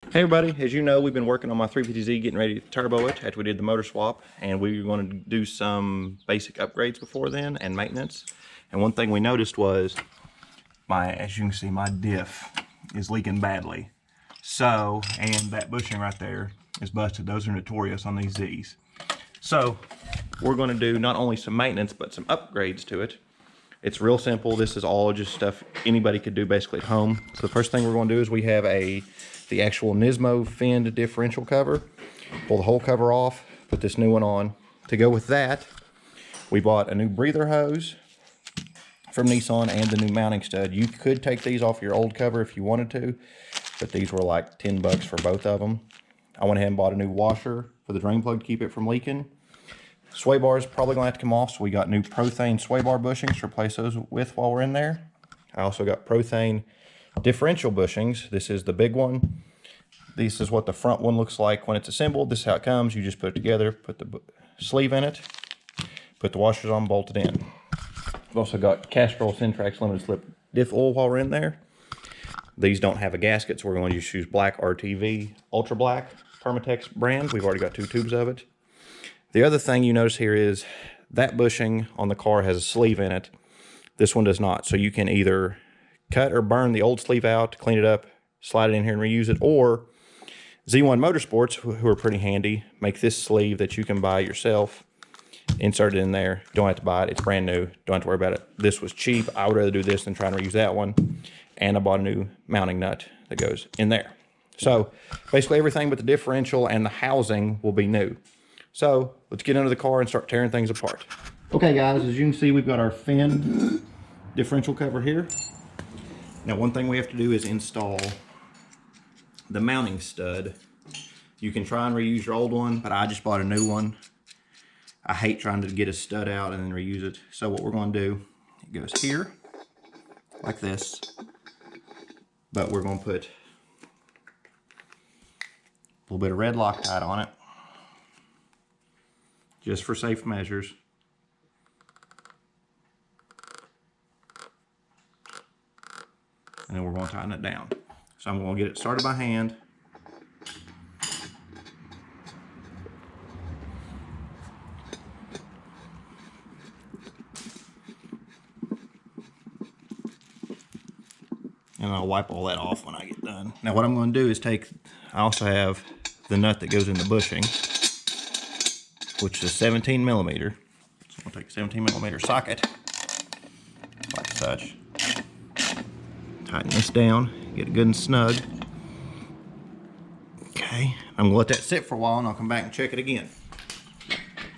Hey everybody, as you know, we've been working on my 350Z, getting ready to turbo it after we did the motor swap, and we were going to do some basic upgrades before then and maintenance. And one thing we noticed was as you can see, my diff is leaking badly. So, and that bushing right there is busted. Those are notorious on these Z's. So we're going to do not only some maintenance but some upgrades to it. It's real simple. This is all just stuff anybody could do basically at home. So the first thing we're going to do is we have the actual Nismo finned differential cover. Pull the whole cover off, put this new one on. To go with that, we bought a new breather hose from Nissan and the new mounting stud. You could take these off your old cover if you wanted to, but these were like 10 bucks for both of them. I went ahead and bought a new washer for the drain plug to keep it from leaking. Sway bars probably gonna have to come off, so we got new Prothane sway bar bushings to replace those with while we're in there. I also got Prothane differential bushings. This is the big one. This is what the front one looks like when it's assembled. This is how it comes. You just put it together, put the sleeve in it, put the washers on, bolt it in. We've also got Castrol Syntrax limited slip diff oil while we're in there. These don't have a gasket, so we're going to just use black RTV Ultra Black Permatex brand. We've already got 2 tubes of it. The other thing you notice here is that bushing on the car has a sleeve in it. This one does not. So you can either cut or burn the old sleeve out, clean it up, slide it in here and reuse it, or Z1 Motorsports, who are pretty handy, make this sleeve that you can buy yourself, insert it in there. Don't have to buy it. It's brand new. Don't have to worry about it. This was cheap. I would rather do this than try and reuse that one. And I bought a new mounting nut that goes in there. So basically everything but the differential and the housing will be new. So let's get into the car and start tearing things apart. Okay guys, as you can see, we've got our fin differential cover here. Now one thing we have to do is install the mounting stud. You can try and reuse your old one, but I just bought a new one. I hate trying to get a stud out and then reuse it. So what we're going to do, it goes here, like this. But we're going to put a little bit of red Loctite on it, just for safe measures. And then we're going to tighten it down. So I'm going to get it started by hand. And I'll wipe all that off when I get done. Now what I'm going to do is I also have the nut that goes in the bushing, which is 17 millimeter. So I'm going to take a 17 millimeter socket, like such. Tighten this down, get it good and snug. Okay, I'm going to let that sit for a while and I'll come back and check it again.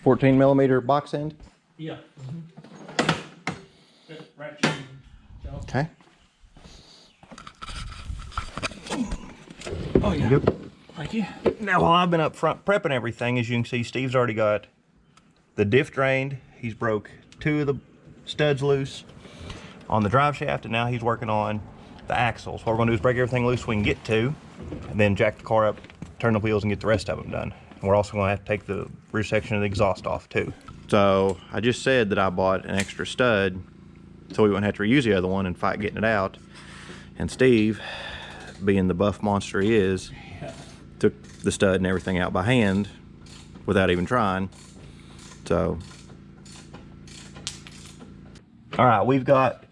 14 millimeter box end? Yeah. Okay. Oh yeah. Good. Thank you. Now while I've been up front prepping everything, as you can see, Steve's already got the diff drained. He's broke 2 of the studs loose on the drive shaft, and now he's working on the axles. What we're gonna do is break everything loose we can get to, and then jack the car up, turn the wheels, and get the rest of them done. And we're also gonna have to take the rear section of the exhaust off too. So I just said that I bought an extra stud so we wouldn't have to reuse the other one and fight getting it out. And Steve, being the buff monster he is, took the stud and everything out by hand without even trying. So, all right, we've got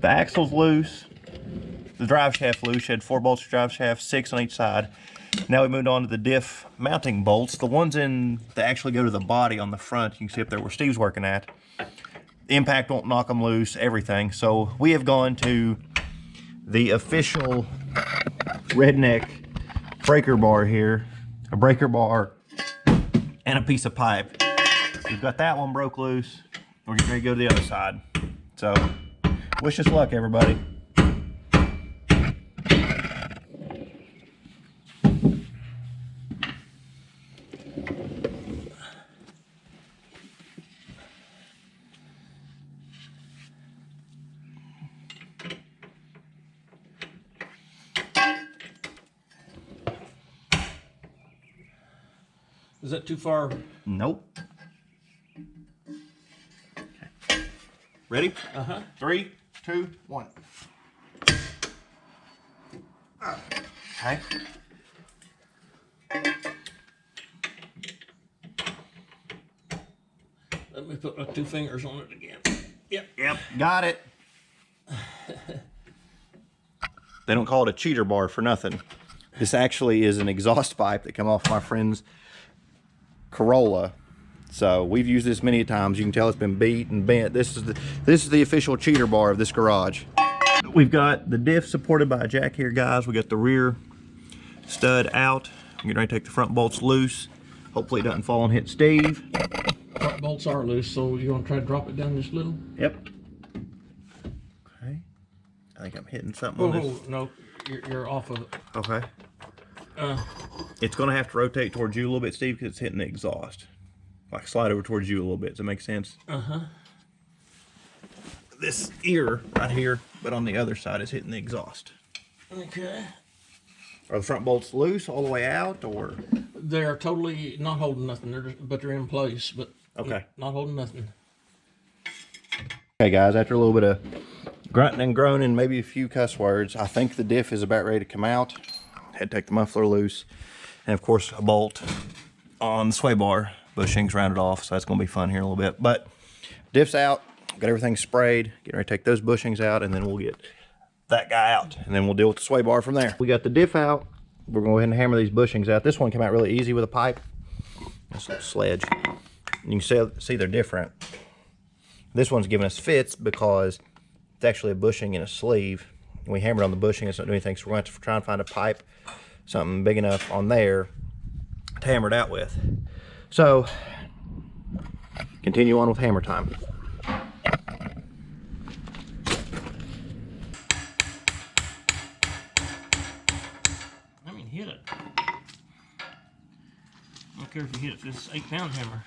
the axles loose, the drive shaft loose. You had 4 bolts for drive shaft, 6 on each side. Now we moved on to the diff mounting bolts. The ones that actually go to the body on the front, you can see up there where Steve's working at. The impact won't knock them loose, everything. So we have gone to the official redneck breaker bar here. A breaker bar and a piece of pipe. We've got that one broke loose. We're getting ready to go to the other side. So, wish us luck, everybody. Is that too far? Nope. Okay. Ready? Uh-huh. 3, 2, 1. Okay. put my 2 fingers on it again. Yep, got it. They don't call it a cheater bar for nothing. This actually is an exhaust pipe that come off my friend's Corolla. So we've used this many times. You can tell it's been beat and bent. This is the official cheater bar of this garage. We've got the diff supported by a jack here, guys. We got the rear stud out. I'm getting ready to take the front bolts loose. Hopefully it doesn't fall and hit Steve. Front bolts are loose, so you want to try to drop it down just a little? Yep. Okay. I think I'm hitting something on this. Oh, no, you're off of it. Okay. It's going to have to rotate towards you a little bit, Steve, because it's hitting the exhaust. Like slide over towards you a little bit. Does that make sense? Uh-huh. This ear right here, but on the other side is hitting the exhaust. Okay. Are the front bolts loose all the way out, or? They're totally not holding nothing, but they're in place, but okay, not holding nothing. Okay, guys, after a little bit of grunting and groaning, maybe a few cuss words, I think the diff is about ready to come out. Had to take the muffler loose, and of course a bolt on the sway bar. Bushings rounded off, so that's going to be fun here in a little bit. But diff's out, got everything sprayed, getting ready to take those bushings out, and then we'll get that guy out, and then we'll deal with the sway bar from there. We got the diff out. We're going to go ahead and hammer these bushings out. This one came out really easy with a pipe. This little sledge. You can see they're different. This one's giving us fits because it's actually a bushing in a sleeve. We hammered on the bushing, it's not doing anything, so we're going to have to try and find a pipe, something big enough on there to hammer it out with. So, continue on with hammer time. I mean, hit it. I don't care if you hit it, this 8-pound hammer.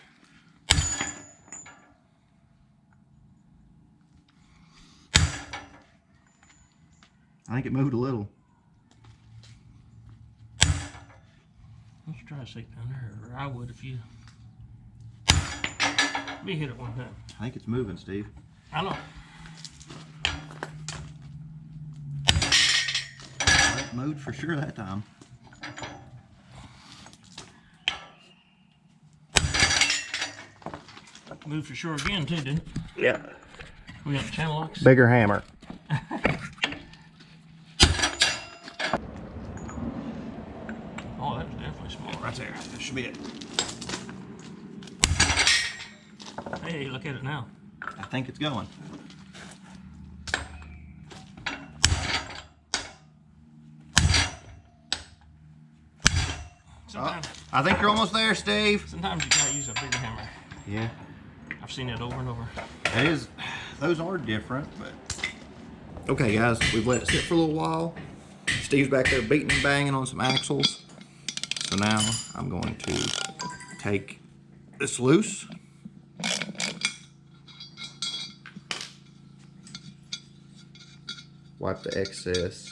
I think it moved a little. Let's try a 8-pounder, or I would if you. Let me hit it one time. I think it's moving, Steve. I know. Well, it moved for sure that time. Moved for sure again too, didn't it? Yeah. We got channel locks. Bigger hammer. Oh, that was definitely small right there. That should be it. Hey, look at it now. I think it's going. Sometimes, I think you're almost there, Steve. sometimes you gotta use a bigger hammer. Yeah. I've seen it over and over. It is. Those are different, but. Okay, guys, we've let it sit for a little while. Steve's back there beating and banging on some axles. So now I'm going to take this loose. Wipe the excess.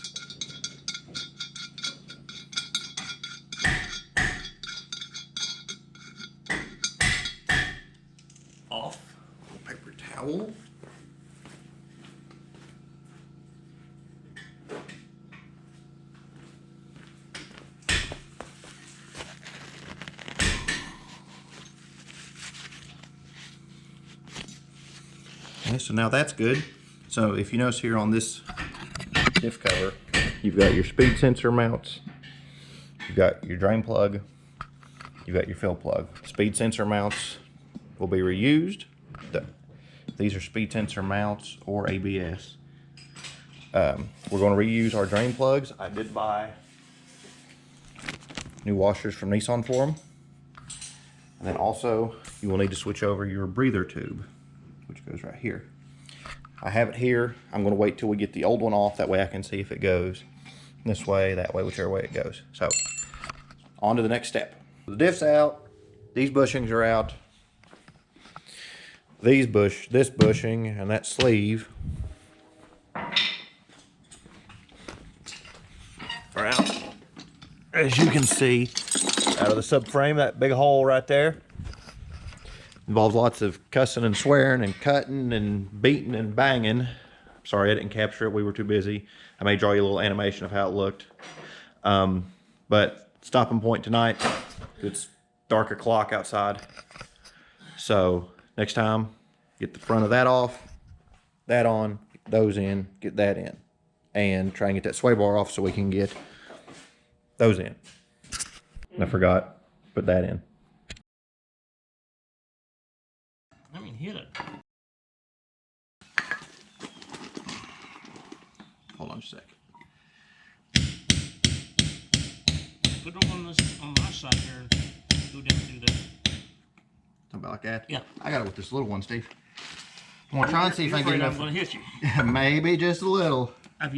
Off. Paper towel. Okay, so now that's good. So if you notice here on this diff cover, you've got your speed sensor mounts, you've got your drain plug, you've got your fill plug. Speed sensor mounts will be reused. These are speed sensor mounts or ABS. We're going to reuse our drain plugs. I did buy new washers from Nissan for them. And then also you will need to switch over your breather tube, which goes right here. I have it here. I'm going to wait till we get the old one off. That way I can see if it goes this way, that way, whichever way it goes. So, on to the next step. The diff's out. These bushings are out. This bushing and that sleeve are out. As you can see, out of the subframe, that big hole right there involves lots of cussing and swearing and cutting and beating and banging. Sorry I didn't capture it, we were too busy. I may draw you a little animation of how it looked. But stopping point tonight, it's dark o'clock outside. So Next time, get the front of that off, that on, get those in, get that in. And try and get that sway bar off so we can get those in. I forgot, put that in. I mean, hit it. Hold on a second. Put it on this on my side here and go down through there. Something about like that? Yeah. I got it with this little one, Steve. I'm gonna try and see if I can get I'm enough. gonna hit you. Maybe just a little.